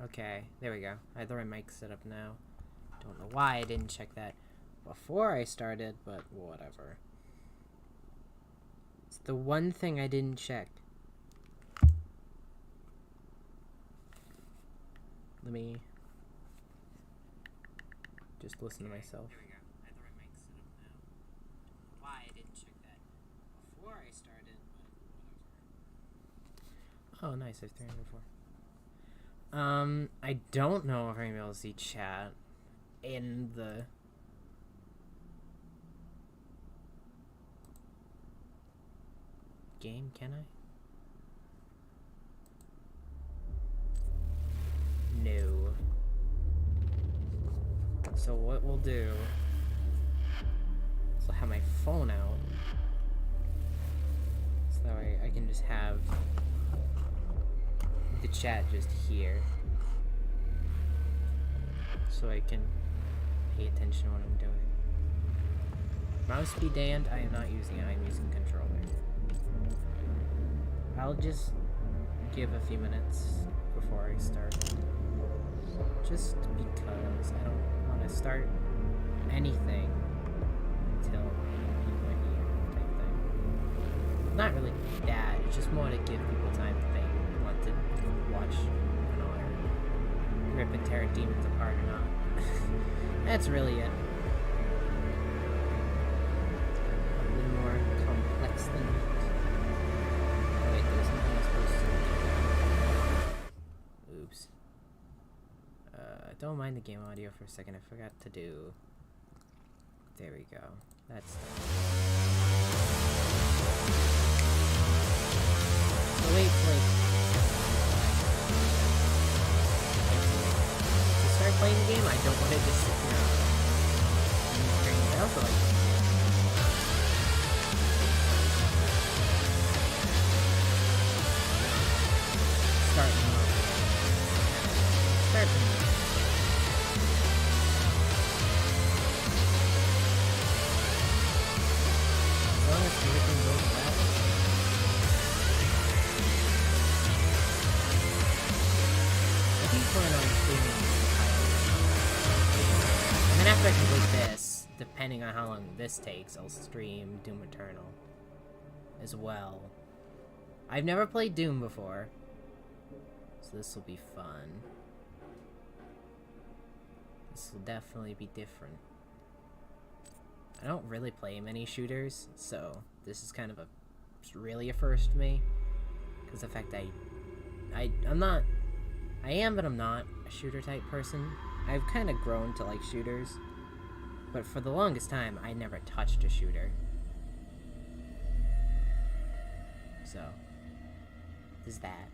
Okay, there we go. I have the right mic set up now. Don't know why I didn't check that before I started, but whatever. It's the one thing I didn't check. Let me just listen to myself. There we go. I have the right mic set up now. Why I didn't check that before I started, but whatever. Oh, nice. I've turned it before. I don't know if I'm able to see chat in the game, can I? No. So what we'll do is I'll have my phone out so that way I can just have the chat just here so I can pay attention to what I'm doing. Mouse speed damned, I am not using it, I'm using controller. I'll just give a few minutes before I start. Just because I don't want to start anything until people are here type thing. Not really that, it's just more to give people time if they want to watch or rip and tear demons apart or not. That's really it. A little more complex than that. Oh wait, there's something I'm supposed to do. Oops. Don't mind the game audio for a second. I forgot to do. There we go. That's done. So wait, like to start playing the game, I don't want to just sit here and train. I also like starting off. As long as everything goes well. I do plan on streaming. And then after I complete this, depending on how long this takes, I'll stream Doom Eternal as well. I've never played Doom before, so this will be fun. This will definitely be different. I don't really play many shooters, so this is kind of really a first for me. Because the fact I'm not, I am, but I'm not a shooter type person. I've kind of grown to like shooters, but for the longest time, I never touched a shooter. So, there's that.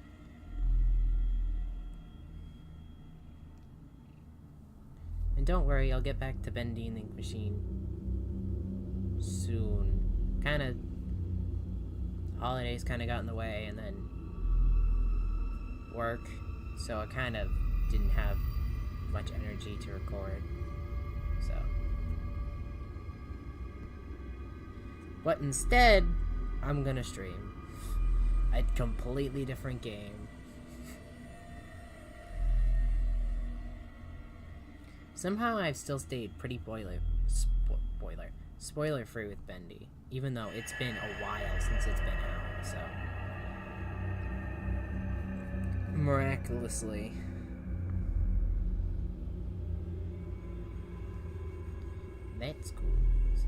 And don't worry, I'll get back to Bendy and the Ink Machine soon. Kinda, holidays kinda got in the way, and then work, so I kind of didn't have much energy to record, so. But instead, I'm gonna stream a completely different game. Somehow I've still stayed pretty spoiler free with Bendy, even though it's been a while since it's been out, so. Miraculously. That's cool.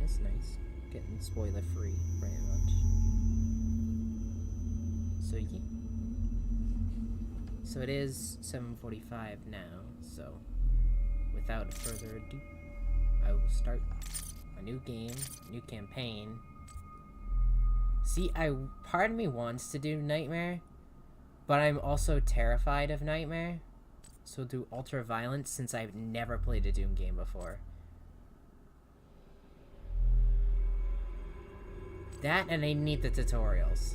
That's nice. Getting spoiler free, very much. So yeah. So it is 7:45 now, so without further ado, I will start a new game, new campaign. See, part of me wants to do Nightmare, but I'm also terrified of Nightmare, so I'll do Ultra Violence since I've never played a Doom game before. That, and I need the tutorials.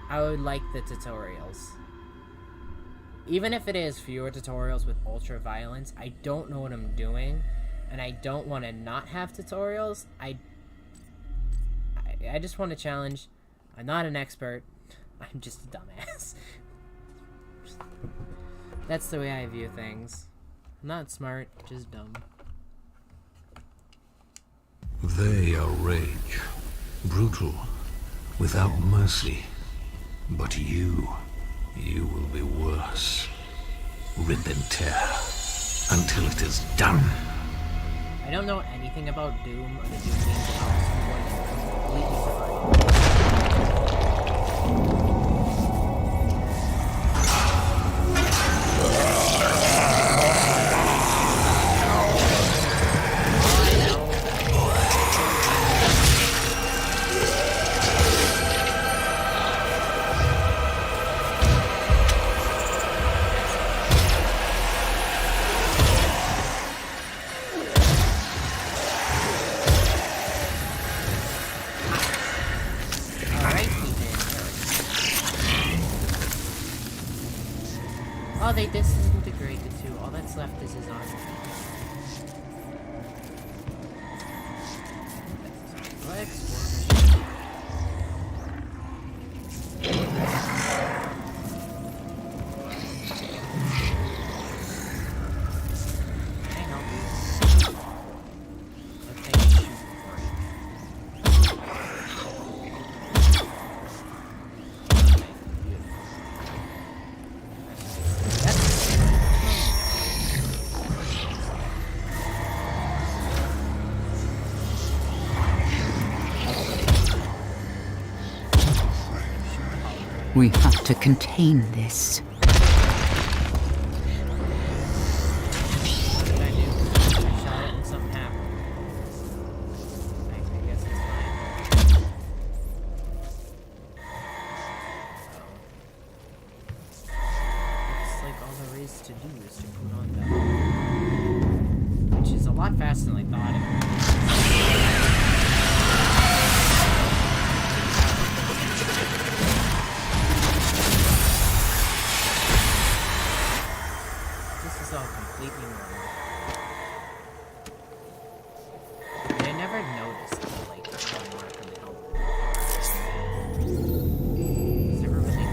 I would like the tutorials. Even if it is fewer tutorials with Ultra Violence, I don't know what I'm doing, and I don't want to not have tutorials. I just want to challenge. I'm not an expert. I'm just a dumbass. That's the way I view things. Not smart, just dumb. They are rage. Brutal. Without mercy. But you will be worse. Rip and tear. Until it is done. I don't know anything about Doom or the Doom games at all, so I'm completely fine. Oh, they disintegrate the two. All that's left is his arm. Go ahead, explore. Can I help you? Okay, shoot for it. We have to contain this. What did I do? I shot it and something happened. I guess it's fine. Looks like all there is to do is to put on that. Which is a lot faster than I thought it would. This is all completely normal. And I never noticed the, like, one mark on the helmet. Is there really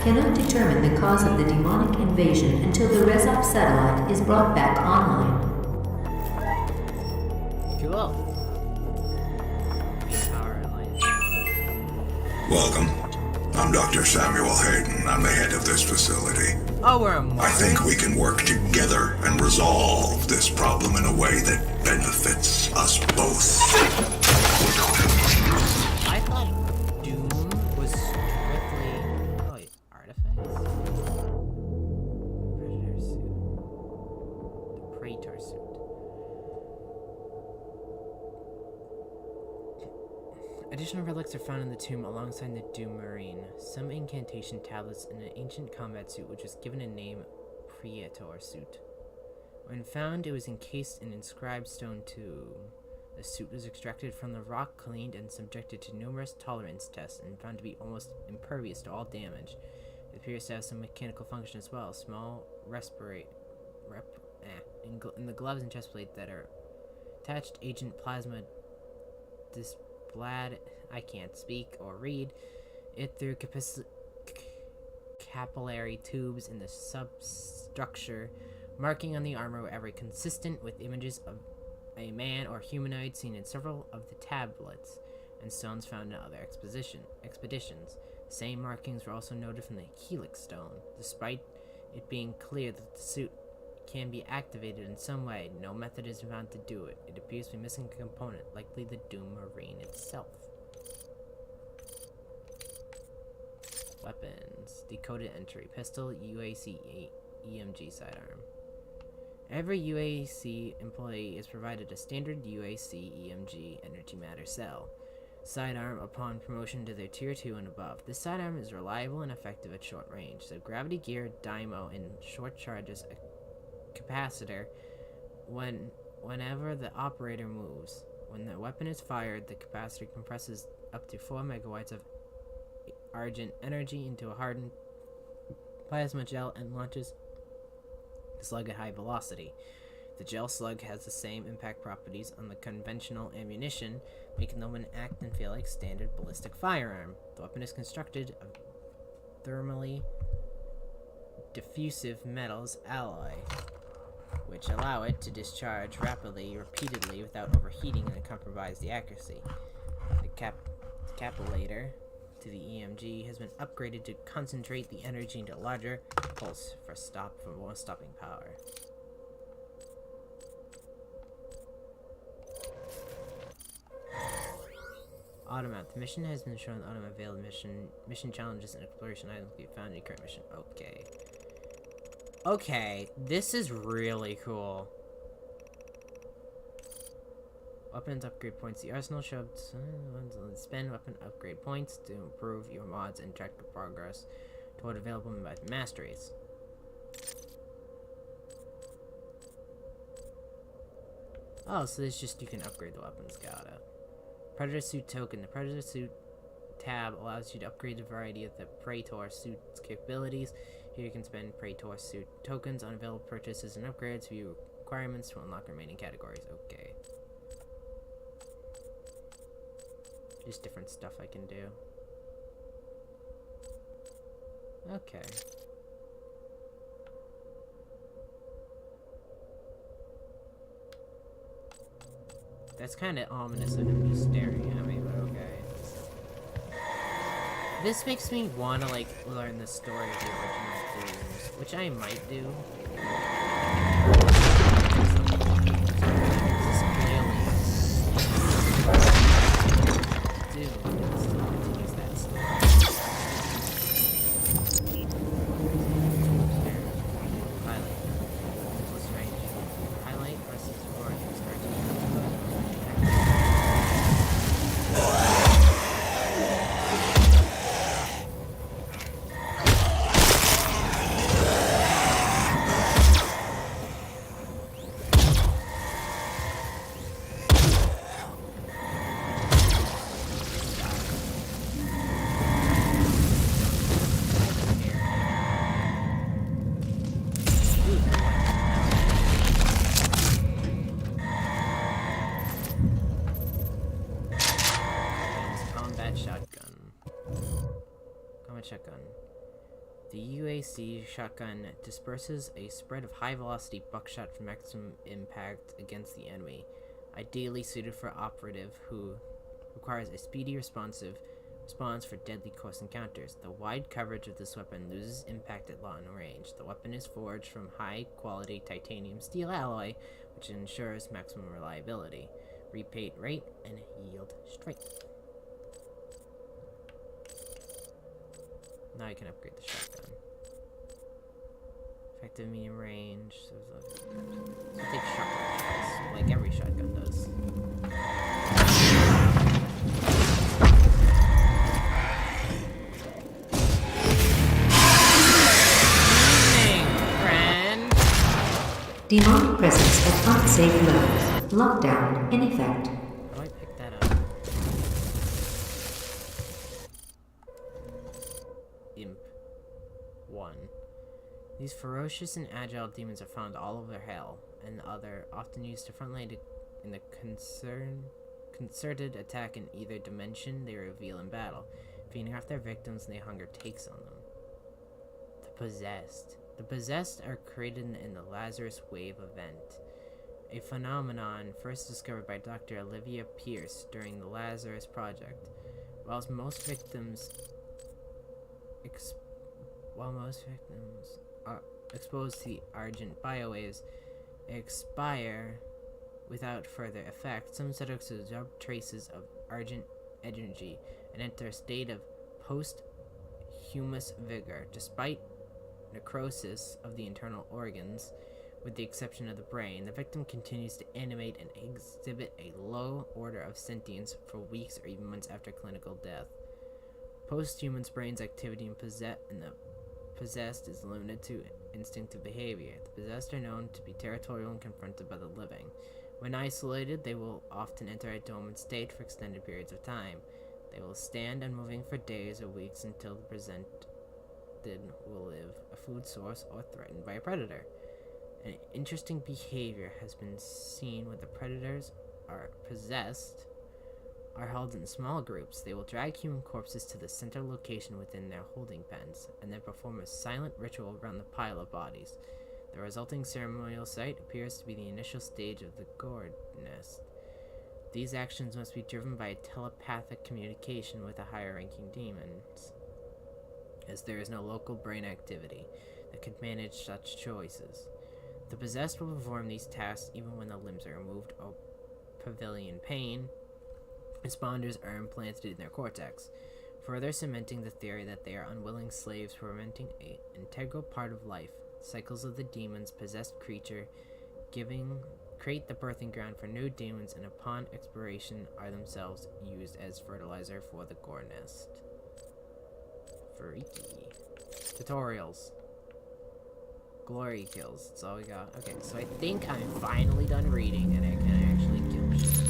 Cannot determine the cause of the demonic invasion until the Rezop satellite is brought back online. Cool. Power Alliance. Welcome. I'm Dr. Samuel Hayden. I'm the head of this facility. Oh, we're a I think we can work together and resolve this problem in a way that benefits us both. I thought Doom was strictly... Oh, wait, artifacts? Predator suit. The Praetor suit. Additional relics are found in the tomb alongside the Doom Marine. Some incantation tablets and an ancient combat suit which was given a name Praetor suit. When found, it was encased in inscribed stone tomb. The suit was extracted from the rock, cleaned, and subjected to numerous tolerance tests, and found to be almost impervious to all damage. It appears to have some mechanical function as well. Small in the gloves and chest plate that are attached agent plasma displad. I can't speak or read it through capillary tubes in the substructure, marking on the armor wherever consistent with images of a man or humanoid seen in several of the tablets and stones found in other expeditions. The same markings were also noted from the helix stone. Despite it being clear that the suit can be activated in some way, no method is found to do it. It appears to be missing a component, likely the Doom Marine itself. Weapons. Decoded entry. Pistol, UAC, EMG sidearm. Every UAC employee is provided a standard UAC EMG energy matter cell sidearm upon promotion to their tier 2 and above. This sidearm is reliable and effective at short range. The gravity gear, dymo, and short charges a capacitor whenever the operator moves. When the weapon is fired, the capacitor compresses up to 4 megawatts of argent energy into a hardened plasma gel and launches the slug at high velocity. The gel slug has the same impact properties on the conventional ammunition, making the weapon act and feel like standard ballistic firearm. The weapon is constructed of thermally diffusive metals alloy, which allow it to discharge rapidly, repeatedly, without overheating and compromise the accuracy. The capillator to the EMG has been upgraded to concentrate the energy into a larger pulse for more stopping power. Automat. The mission has been shown. Automat available mission challenges and exploration items can be found in the current mission. Okay. Okay, this is really cool. Weapons upgrade points. The arsenal showed spend weapon upgrade points to improve your mods and track the progress toward available masteries. Oh, so this just you can upgrade the weapons. Got it. Predator Suit Token. The Predator Suit tab allows you to upgrade a variety of the Praetor Suit's capabilities. Here you can spend Praetor Suit tokens on available purchases and upgrades, view requirements to unlock remaining categories. Okay. Just different stuff I can do. Okay. That's kind of ominous of him just staring at me, but okay. This makes me want to, like, learn the story of the original games, which I might do. Shotgun. The UAC shotgun disperses a spread of high-velocity buckshot for maximum impact against the enemy, ideally suited for operative who requires a speedy response for deadly close encounters. The wide coverage of this weapon loses impact at long range. The weapon is forged from high-quality titanium steel alloy, which ensures maximum reliability, repeat rate, and yield strength. Now you can upgrade the shotgun. Effective medium range. So I'll take shotgun shots, like every shotgun does. Friend. Demonic presence at unsafe levels. Lockdown in effect. How do I pick that up? Imp 1. These ferocious and agile demons are found all over hell, and often used to frontline in the concerted attack in either dimension they reveal in battle, feeding off their victims and their hunger takes on them. The Possessed. The Possessed are created in the Lazarus Wave event, a phenomenon first discovered by Dr. Olivia Pierce during the Lazarus Project. While most victims are exposed to the argent biowaves expire without further effect, some subjects absorb traces of argent energy and enter a state of posthumous vigor. Despite necrosis of the internal organs, with the exception of the brain, the victim continues to animate and exhibit a low order of sentience for weeks or even months after clinical death. Posthuman's brain's activity in the possessed is limited to instinctive behavior. The possessed are known to be territorial and confronted by the living. When isolated, they will often enter a dormant state for extended periods of time. They will stand unmoving for days or weeks until the presented will live a food source or threatened by a predator. An interesting behavior has been seen when the predators are possessed are held in small groups. They will drag human corpses to the center location within their holding pens, and then perform a silent ritual around the pile of bodies. The resulting ceremonial site appears to be the initial stage of the gourd nest. These actions must be driven by telepathic communication with the higher-ranking demons, as there is no local brain activity that could manage such choices. The possessed will perform these tasks even when the limbs are removed or pavilion pain. Responders are implanted in their cortex, further cementing the theory that they are unwilling slaves preventing an integral part of life. Cycles of the demons possessed creature create the birthing ground for new demons, and upon expiration are themselves used as fertilizer for the gore nest. Freaky. Tutorials. Glory kills. That's all we got. Okay, so I think I'm finally done reading and I can actually kill shit.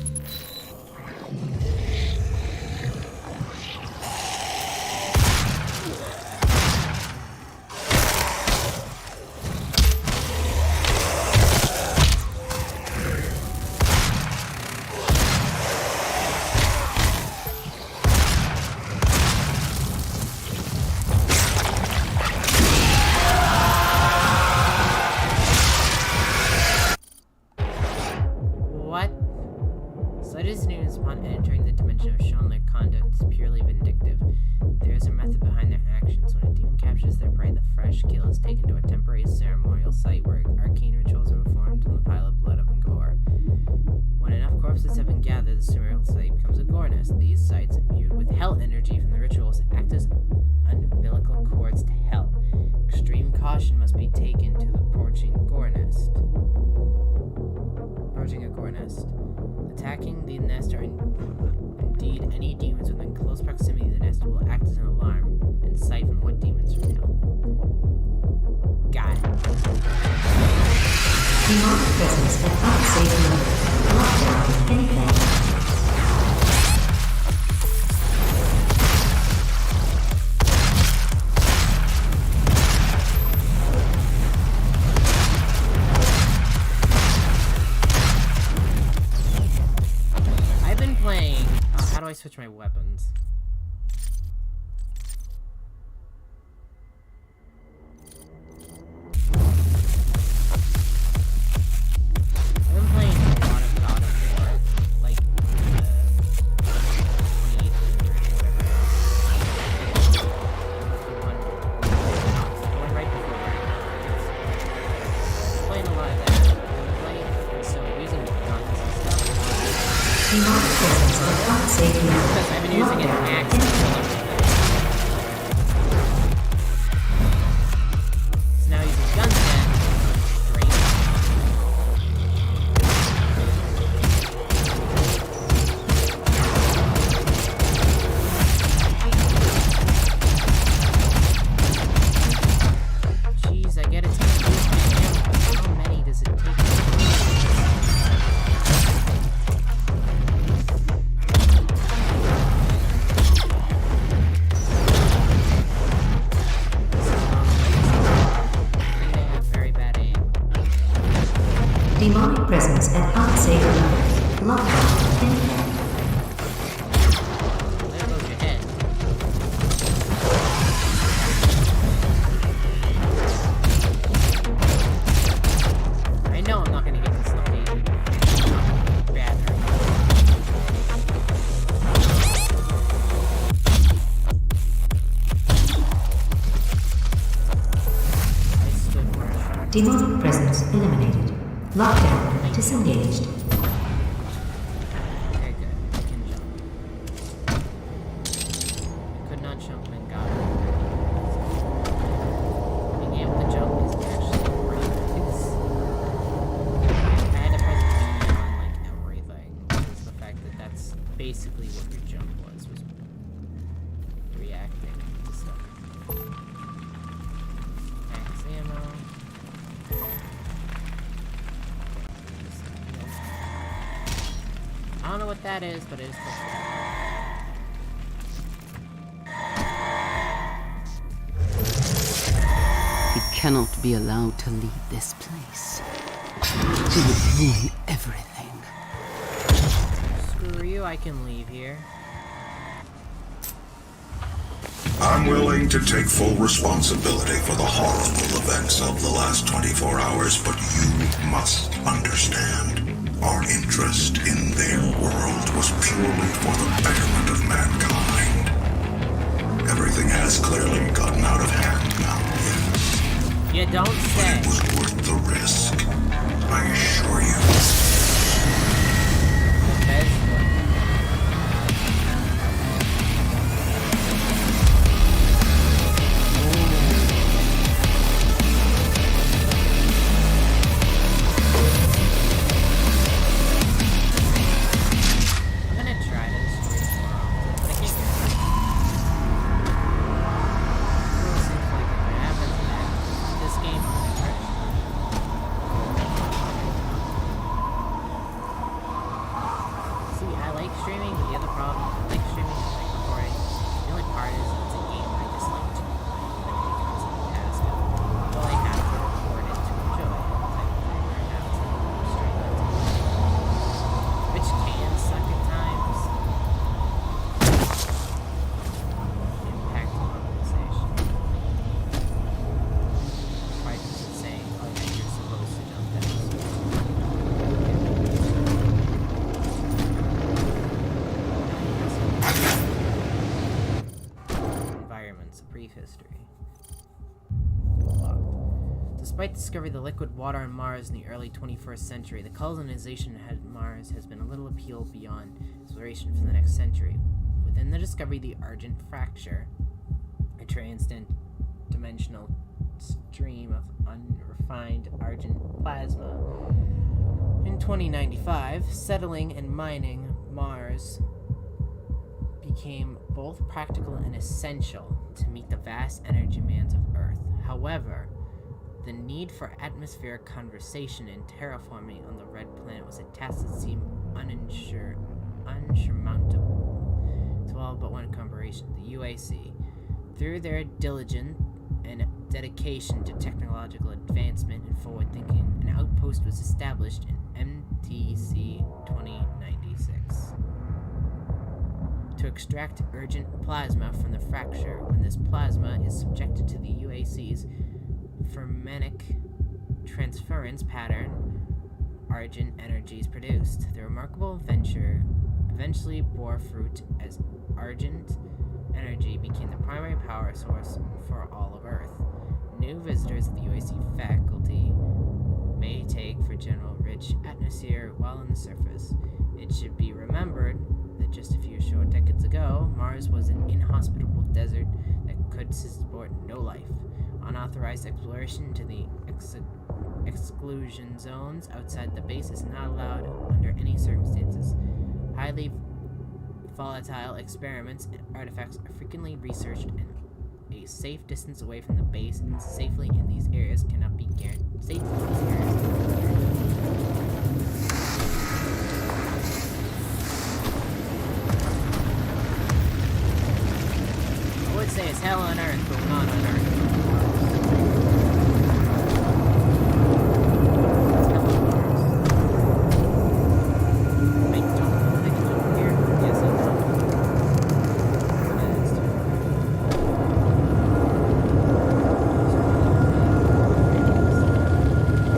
Attacking the nest or indeed any demons within close proximity to the nest will act as an alarm and siphon what demons from hell. Got it. Demonic presence at unsafe level. Lockdown anything. How do I switch my weapons? I've been playing a lot of God of War, like the 28th or whatever. The one right before. I'm playing a lot of that. So using guns and stuff. Demonic presence at unsafe level. Because I've been using an axe to kill everything. So now using guns again. Great. Jeez, I get it. How many does it take? Demonic presence at unsafe level. Lockdown anything. There goes your head. I know I'm not gonna get this location. Bad right now. I stood where I Demonic presence eliminated. Lockdown disengaged. Okay, good. I can jump. I could not jump and got it. Being able to jump is actually great. I had to press B on like everything. It's the fact that that's basically what your jump was reacting to stuff. Max ammo. I don't know what that is, but it is close. He cannot be allowed to leave this place. He would ruin everything. Screw you, I can leave here. I'm willing to take full responsibility for the horrible events of the last 24 hours, but you must understand. Our interest in their world was purely for the betterment of mankind. Everything has clearly gotten out of hand now, yes. You don't But say. it was worth the risk, I assure you. Bez, I'm gonna try to destroy it more often, but I can't get it. It seems like if it happens in this game, I'm gonna try to. See, I like streaming, but the other problem, I like streaming, I like recording. The only part is it's a game I just like to play when it becomes a task. Well, I have to record it to enjoy it, type of thing, or I have to stream it to enjoy it. Which can suck at times. Impact localization. Right, just saying, oh yeah, you're supposed to jump down. Environments, brief history. Despite the discovery of the liquid water on Mars in the early 21st century, the colonization of Mars has been a little appeal beyond exploration for the next century. Within the discovery of the Argent Fracture, a trans-dimensional stream of unrefined argent plasma, in 2095, settling and mining Mars became both practical and essential to meet the vast energy demands of Earth. However, the need for atmospheric conversation and terraforming on the Red Planet was a task that seemed unsurmountable to all but one corporation, the UAC. Through their diligence and dedication to technological advancement and forward thinking, an outpost was established in MTC 2096 to extract urgent plasma from the fracture. When this plasma is subjected to the UAC's fermentic transference pattern, argent energy is produced. The remarkable venture eventually bore fruit as argent energy became the primary power source for all of Earth. New visitors of the UAC faculty may take for general rich atmosphere while on the surface. It should be remembered that just a few short decades ago, Mars was an inhospitable desert that could support no life. Unauthorized exploration to the exclusion zones outside the base is not allowed under any circumstances. Highly volatile experiments and artifacts are frequently researched, and a safe distance away from the base and safely in these areas cannot be guaranteed. I would say it's hell on Earth, but not on Earth. It's hell on Mars. I don't know if I can jump here. Yes, I can. Yeah, that's true. Guess I'm down here.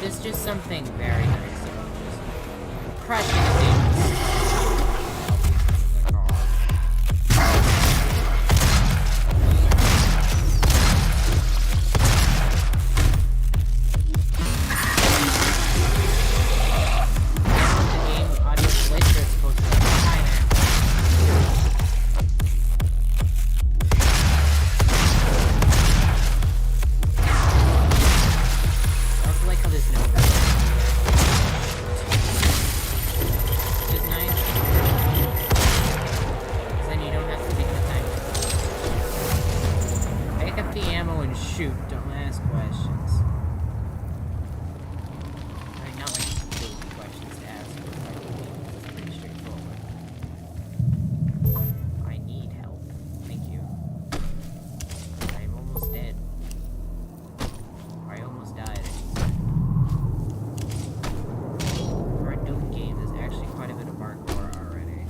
There's just something very nice about just crushing a demon. Shoot, don't ask questions. I mean, not like stupid questions to ask, but like, it's pretty straightforward. I need help. Thank you. I'm almost dead. Or I almost died. For a Doom game, there's actually quite a bit of parkour already.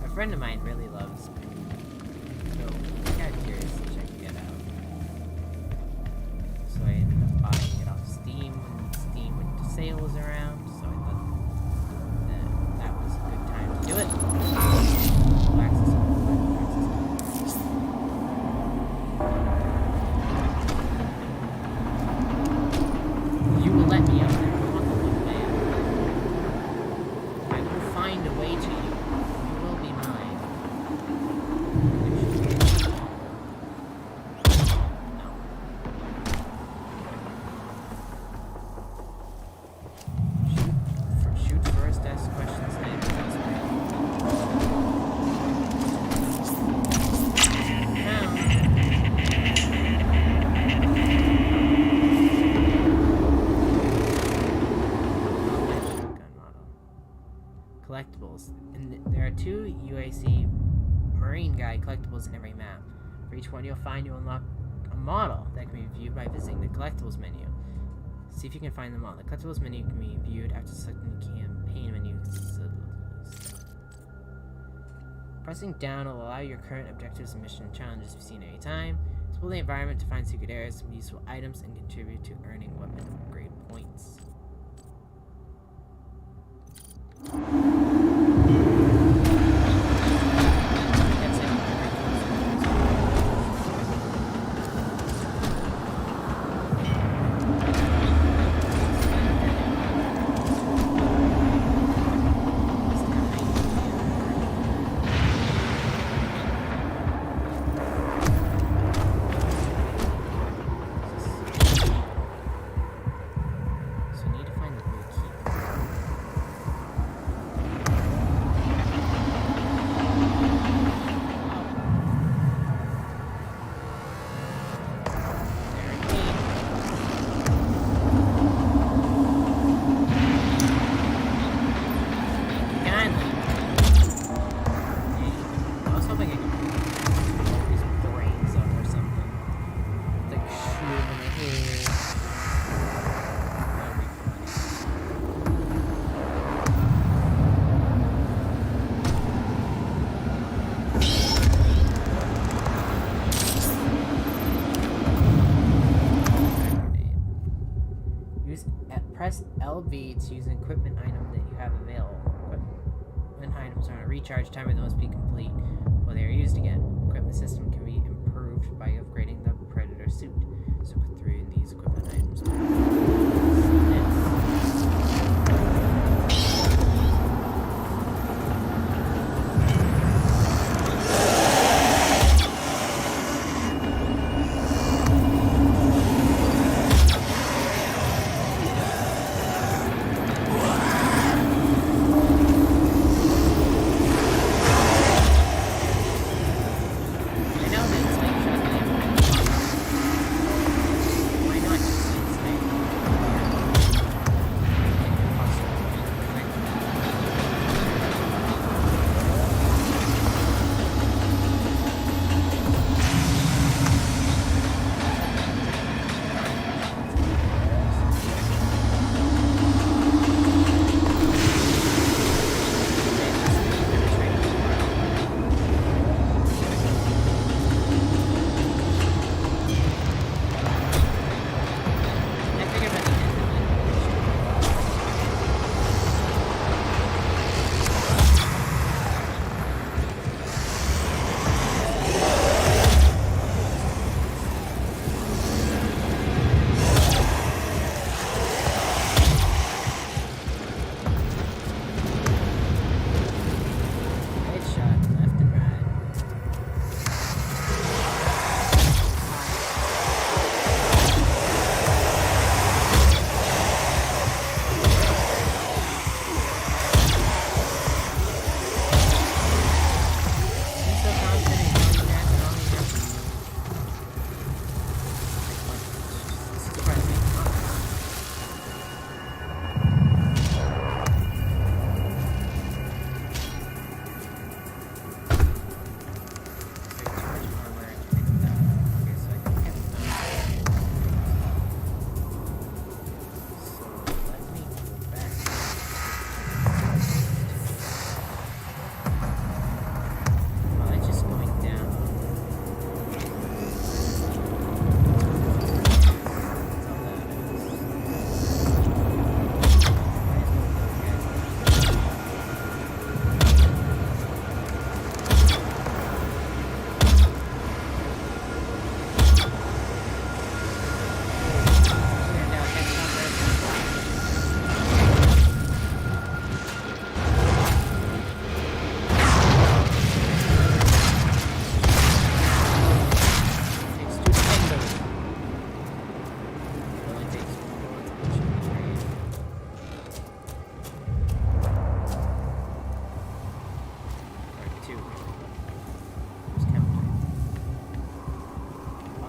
A friend of mine really loves sale was around, so I thought that was a good time to do it. You will let me out there, little man. I will find a way to you. You will be mine. Collectibles, and there are 2 UAC Marine Guide collectibles in every map. For each one you'll unlock a model that can be viewed by visiting the collectibles menu. See if you can find them all. The collectibles menu can be viewed after selecting the campaign menu. Pressing down will allow your current objectives and mission challenges to be seen anytime. Explore the environment to find secret areas, some useful items, and contribute to earning weapon upgrade points. Press LB to use an equipment item that you have available. Equipment items are on a recharge timer that must be complete before they are used again. Equipment system can be improved by upgrading the Predator suit. So put through these equipment items. I know that it's like shotgun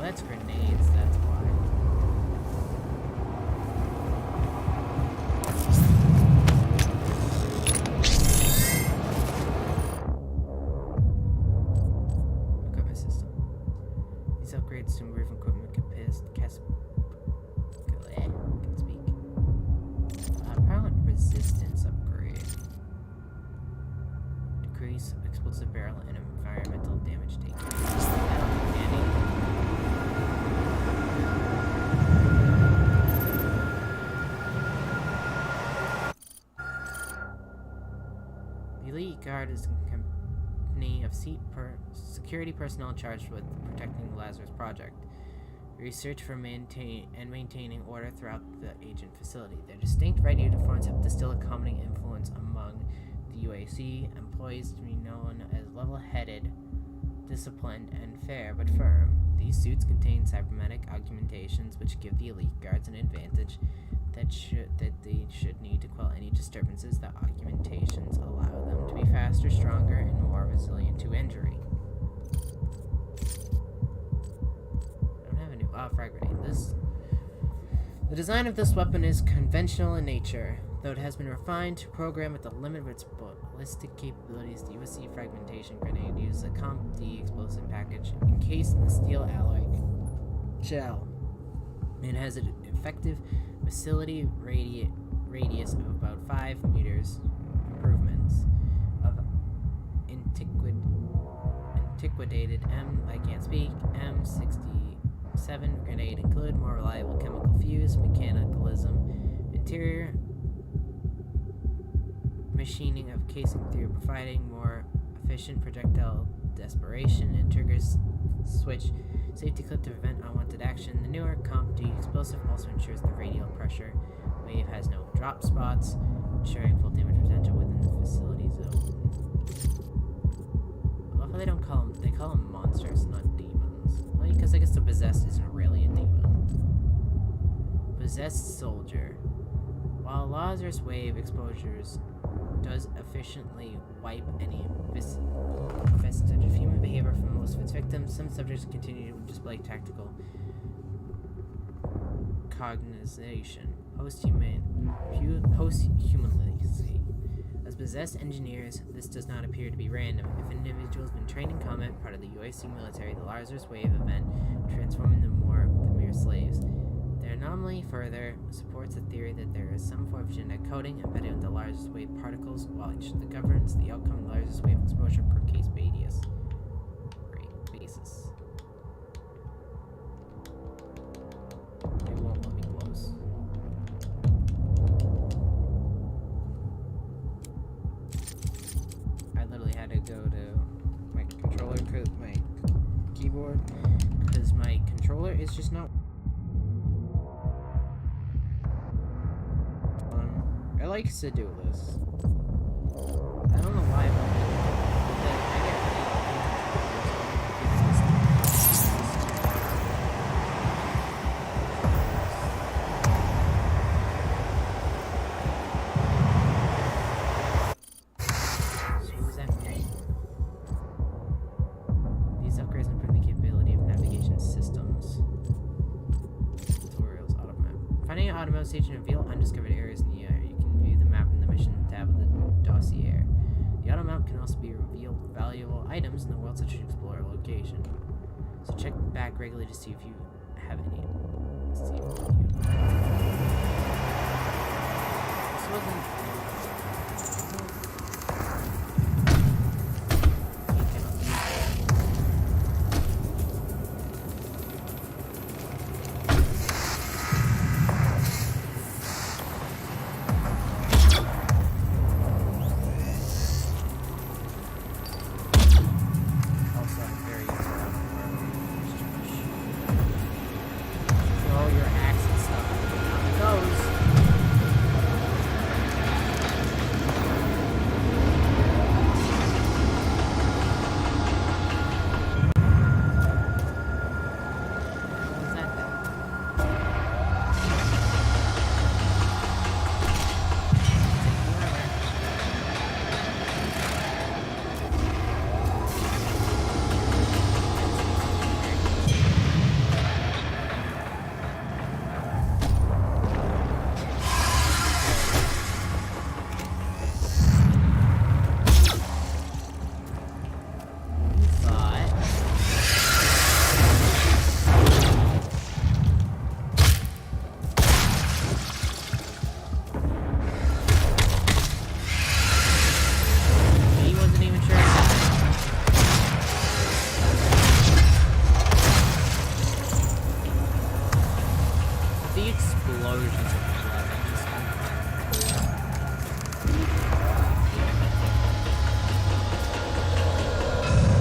that's grenades, that's why. Equipment system. These upgrades to roof equipment can speak. Propellant resistance upgrade. Decrease explosive barrel and environmental damage taken. The Elite Guard is a company of security personnel charged with protecting the Lazarus Project. Research for maintaining order throughout the agent facility. Their distinct red uniforms have distilled a calming influence among the UAC employees to be known as level-headed, disciplined, and fair but firm. These suits contain cybernetic augmentations which give the Elite Guards an advantage that they should need to quell any disturbances. The augmentations allow them to be faster, stronger, and more resilient to injury. Frag grenade. The design of this weapon is conventional in nature, though it has been refined to program at the limit of its ballistic capabilities. The USC fragmentation grenade uses a Comp-D explosive package encased in steel alloy shell. It has an effective facility radius of about 5 meters. Improvements of antiquated M67 grenade include more reliable chemical fuse, mechanicalism, interior machining of casing through, providing more efficient projectile desperation, and triggers switch safety clip to prevent unwanted action. The newer Comp-D explosive also ensures the radial pressure wave has no drop spots, ensuring full damage potential within the facility zone. I love how they call them monsters, not demons. Well, because I guess the possessed isn't really a demon. Possessed soldier. While Lazarus wave exposures does efficiently wipe any vestige of human behavior from most of its victims, some subjects continue to display tactical cognization, post-humanity. As possessed engineers, this does not appear to be random. If an individual has been trained in combat, part of the UAC military, the Lazarus wave event will transform them more than mere slaves. Their anomaly further supports the theory that there is some form of genetic coding embedded in the Lazarus wave particles, which governs the outcome of the Lazarus wave exposure per case basis. It won't let me close. I literally had to go to my controller, my keyboard, because my controller is just not. It likes to do this. I don't know why, but I get so what does that mean? These upgrades improve the capability of navigation systems. Tutorials, automap. Finding an automatic station reveal undiscovered areas in the area. View the map in the mission tab of the dossier. The auto map can also be revealed valuable items in the world, such as explore a location. So check back regularly to see if you have any. This wasn't. explosions of blood that just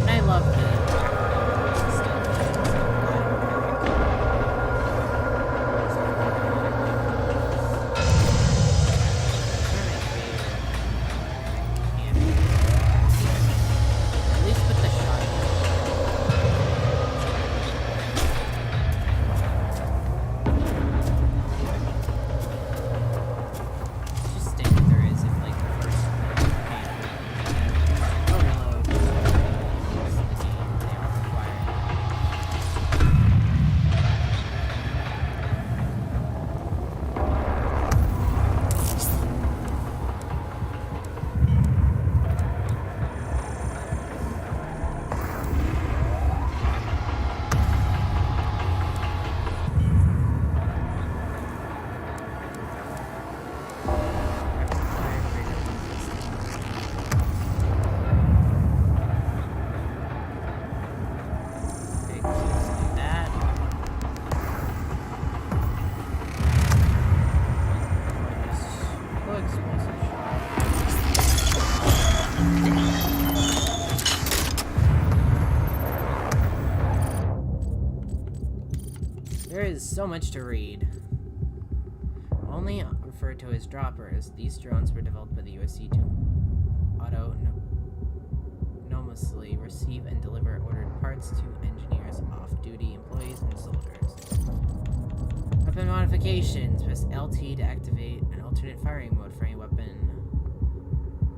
and I love the at least with the shot. Just stay where there is if like the first overload is the game they are required. Okay, so let's do that. Quick explosive shot. There is so much to read. Only referred to as droppers, these drones were developed by the USC to autonomously receive and deliver ordered parts to engineers, off-duty employees, and soldiers. Weapon modifications. Press LT to activate an alternate firing mode for any weapon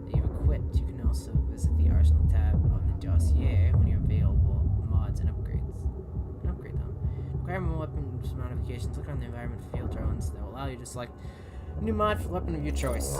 that you've equipped. You can also visit the Arsenal tab of the dossier when you're available mods and upgrades. And upgrade them. Requirement weapons modifications. Look on the environment for field drones that will allow you to select a new mod for weapon of your choice.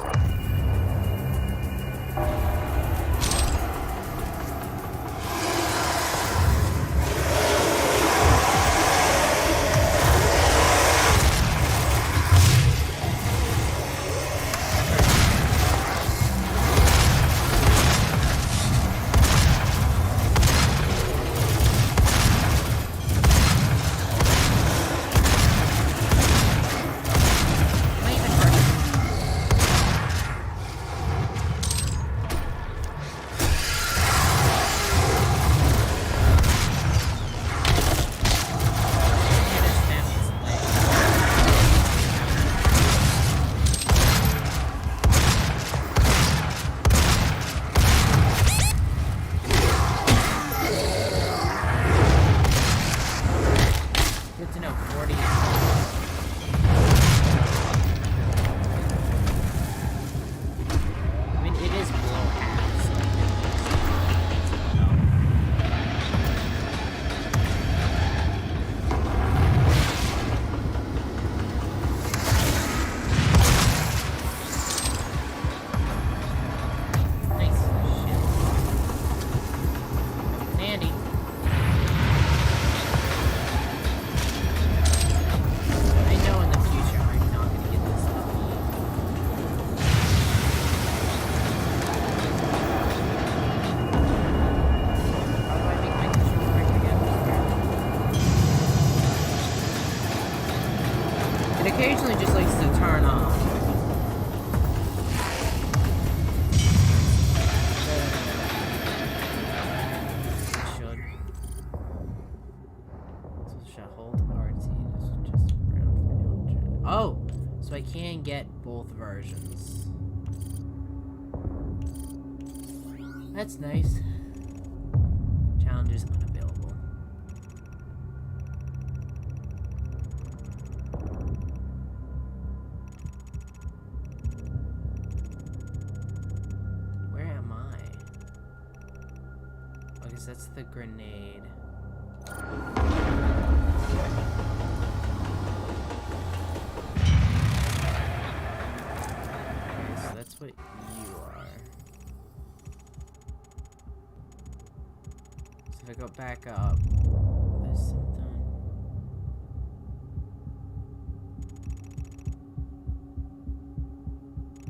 Am I even hurt? Good to know, 40. I mean, it is below half, so nice shit. Handy. I know in the future I'm not gonna get this lucky. How do I make my controller work again? It occasionally just likes to turn off. It should. So should I hold RT? Just around. Oh! So I can get both versions. That's nice. Challenges unavailable. Where am I? I guess that's the grenade. Okay, so that's what you are. So if I go back up, there's something.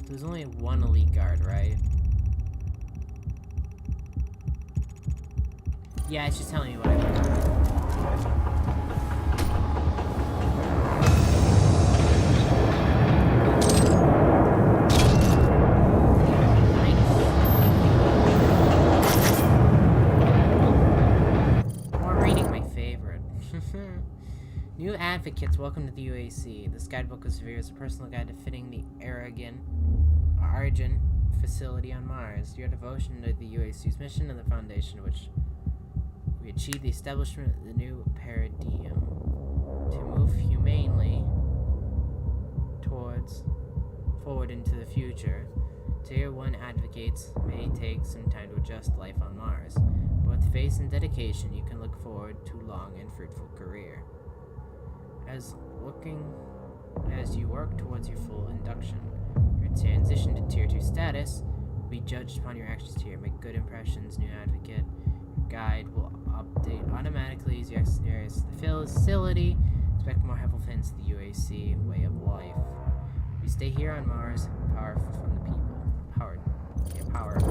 There's only one elite guard, right? Yeah, it's just telling me what I want. New advocates, welcome to the UAC. This guidebook will serve as a personal guide to fitting the Argent facility on Mars. Your devotion to the UAC's mission and the foundation which we achieve the establishment of the new paradigm to move humanely forward into the future. Tier 1 advocates may take some time to adjust life on Mars, but with faith and dedication you can look forward to a long and fruitful career. As you work towards your full induction, your transition to Tier 2 status will be judged upon your actions here. Make good impressions, new advocate. Your guide will update automatically as you exit the facility. Expect more helpful hints to the UAC way of life. We stay here on Mars, power from the people. Power. Which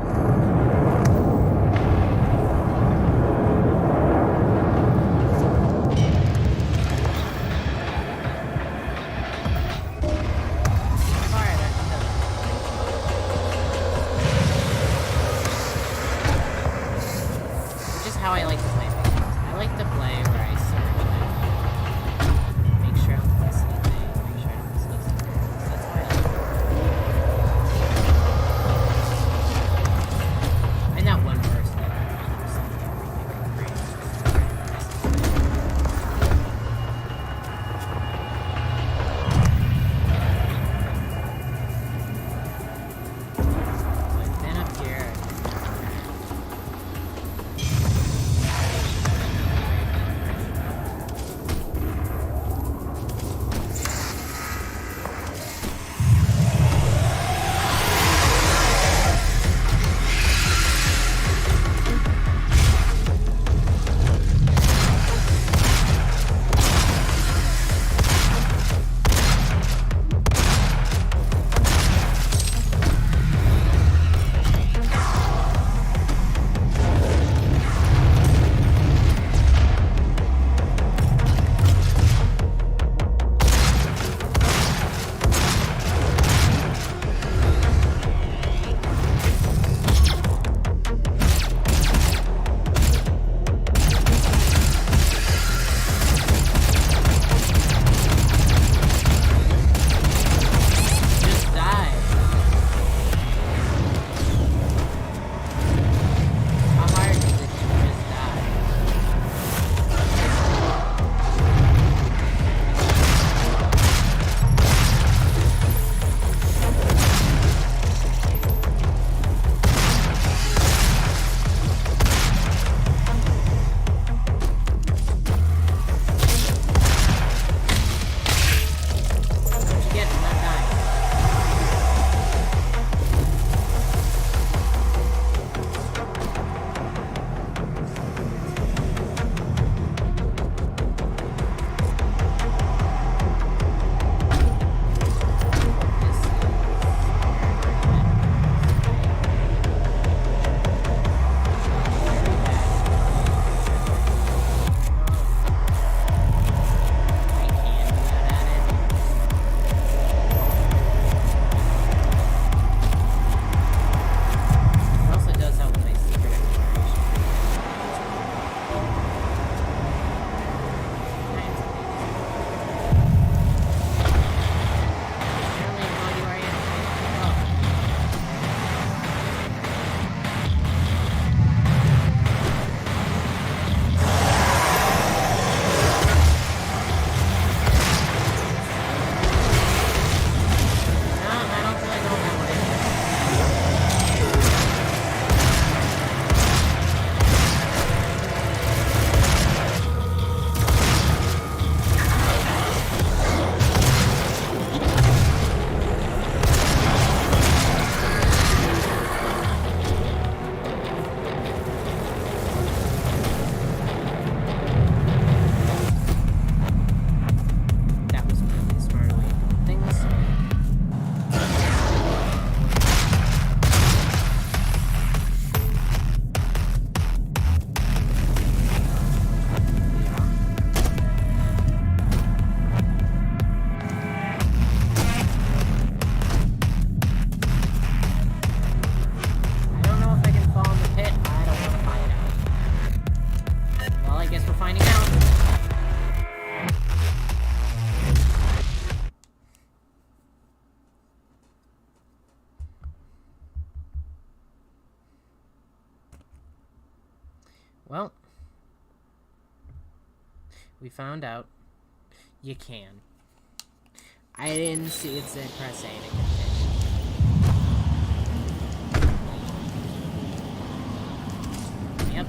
is how I like to play things. I like to play where I search and make sure I don't miss anything, make sure I don't miss anything. So that's why I like it. Well, we found out you can. I didn't see it said press A to continue. Yep.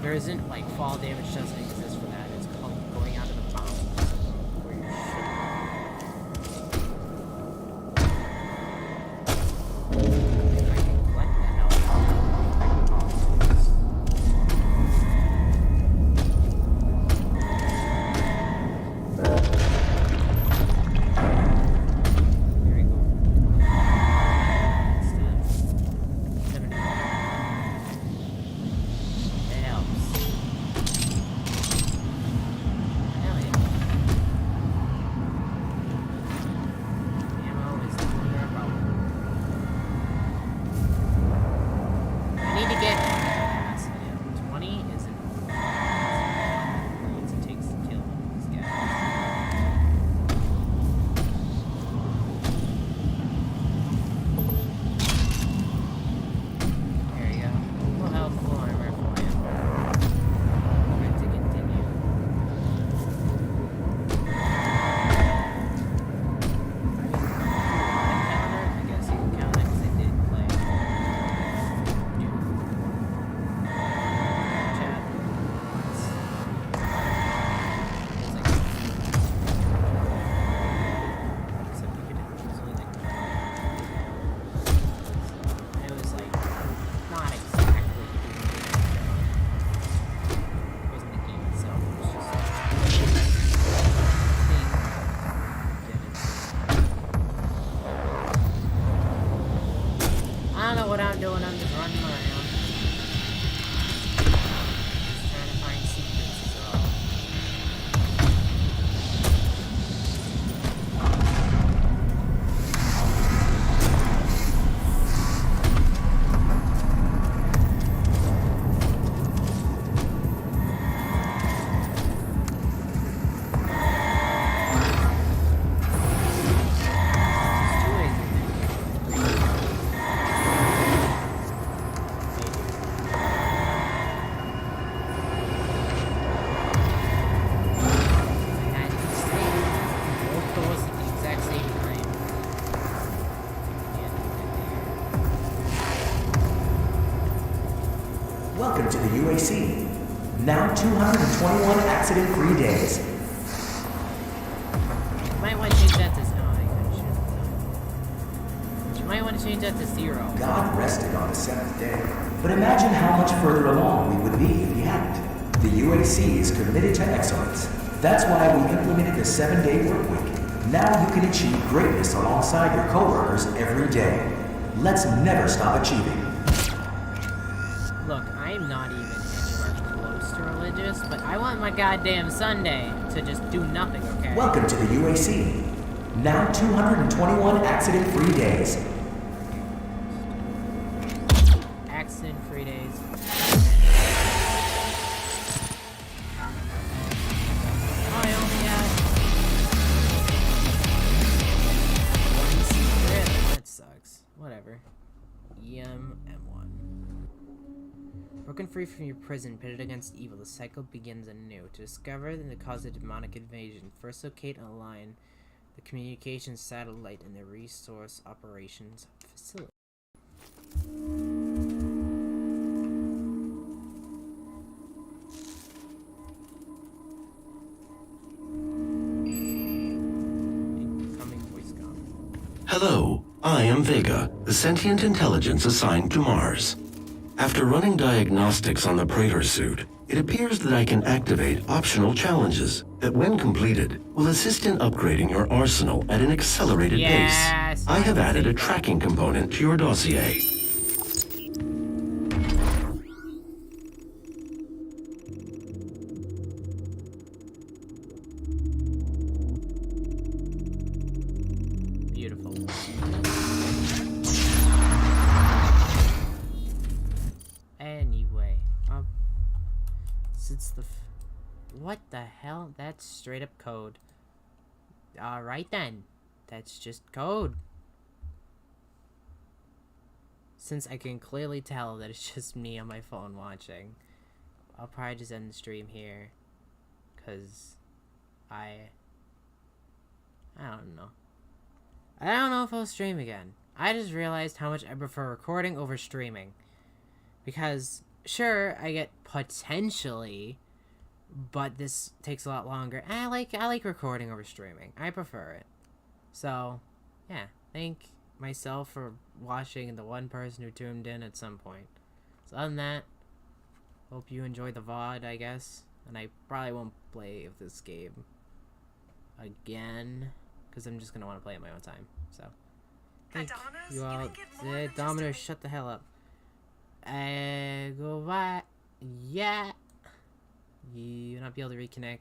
There isn't, like, fall damage doesn't exist for that. It's called going out of the bounds where you should. If I can collect the health, I can pause. There we go. What I'm doing, I'm just running around. Just trying to find secrets as well. There's 2 ways to do it. Welcome to the UAC. Now 221 accident-free days. You might want to change that to... Oh, I shouldn't. You might want to change that to 0. God rested on the seventh day. But imagine how much further along we would be if he hadn't. The UAC is committed to excellence. That's why we implemented the 7-day work week. Now you can achieve greatness alongside your coworkers every day. Let's never stop achieving. Look, I'm not even anywhere close to religious, but I want my goddamn Sunday to just do nothing, okay? Welcome to the UAC. Now 221 accident-free days. Accident-free days. Oh, I only got one secret. That sucks. Whatever. M1. Broken free from your prison, pitted against evil, the cycle begins anew. To discover the cause of demonic invasion, first locate and align the communications satellite in the resource operations facility. Incoming voice com. Hello, I am Vega, the sentient intelligence assigned to Mars. After running diagnostics on the Praetor suit, it appears that I can activate optional challenges that, when completed, will assist in upgrading your arsenal at an accelerated Yes, pace. I have added a tracking component to your dossier. Beautiful. Anyway, since the what the hell? That's straight up code. Alright then. That's just code. Since I can clearly tell that it's just me on my phone watching, I'll probably just end the stream here. Cause I don't know. I don't know if I'll stream again. I just realized how much I prefer recording over streaming. Because, sure, I get potentially, but this takes a lot longer. And I like recording over streaming. I prefer it. So, yeah. Thank myself for watching and the one person who tuned in at some point. So other than that, hope you enjoy the VOD, I guess. And I probably won't play this game again, because I'm just going to want to play it my own time. So, thank you all. Domino, shut the hell up. Go back. Yeah. You'll not be able to reconnect.